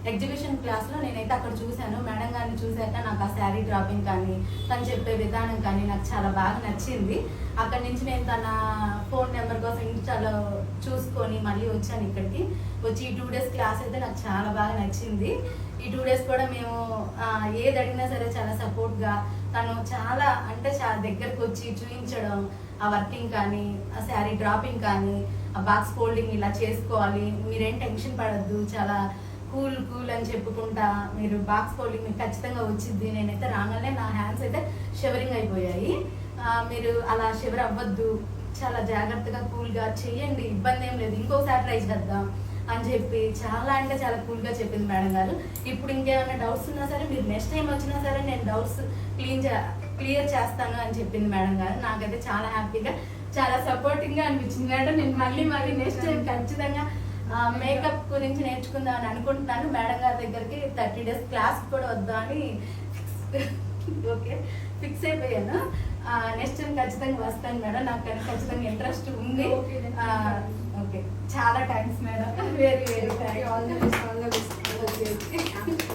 Exhibition క్లాస్లో నేనైతే అక్కడ చూశాను. మేడం గారిని చూశాక నాకు ఆ శారీ డ్రాపింగ్ కానీ తను చెప్పే విధానం కానీ నాకు చాలా బాగా నచ్చింది. అక్కడి నుంచి నేను తన ఫోన్ నెంబర్ కోసం ఇన్స్టాలో చూసుకొని మళ్ళీ వచ్చాను ఇక్కడికి. వచ్చి ఈ 2 days క్లాస్ అయితే నాకు చాలా బాగా నచ్చింది. ఈ 2 days కూడా మేము ఏది అడిగినా సరే చాలా సపోర్ట్గా తను చాలా అంటే చాలా దగ్గరకు వచ్చి చూపించడం, ఆ వర్కింగ్ కానీ ఆ శారీ డ్రాపింగ్ కానీ ఆ బాక్స్ ఫోల్డింగ్ ఇలా చేసుకోవాలి, మీరేం టెన్షన్ పడద్దు, చాలా కూల్ అని చెప్పుకుంటా మీరు బాక్స్ ఫోల్డింగ్ మీకు ఖచ్చితంగా వచ్చింది. నేనైతే రాగానే నా హ్యాండ్స్ అయితే షివరింగ్ అయిపోయాయి. మీరు అలా షివర్ అవ్వద్దు, చాలా జాగ్రత్తగా కూల్గా చెయ్యండి, ఇబ్బంది ఏం లేదు, ఇంకోసారి ట్రై చేద్దాం అని చెప్పి చాలా అంటే చాలా కూల్గా చెప్పింది మేడం గారు. ఇప్పుడు ఇంకేమైనా డౌట్స్ ఉన్నా సరే మీరు నెక్స్ట్ టైం వచ్చినా సరే నేను డౌట్స్ క్లియర్ చేస్తాను అని చెప్పింది మేడం గారు. నాకైతే చాలా హ్యాపీగా చాలా సపోర్టింగ్గా అనిపించింది మేడం. నేను మళ్ళీ నెక్స్ట్ టైం ఖచ్చితంగా మేకప్ గురించి నేర్చుకుందాం అని అనుకుంటున్నాను. మేడం గారి దగ్గరికి 30 days క్లాస్ కూడా వద్దామని ఫిక్స్ అయిపోయాను. నెక్స్ట్ టైం ఖచ్చితంగా వస్తాను మేడం, నాకు ఖచ్చితంగా ఇంట్రెస్ట్ ఉంది. ఓకే, చాలా thanks madam, very thanks. All the best.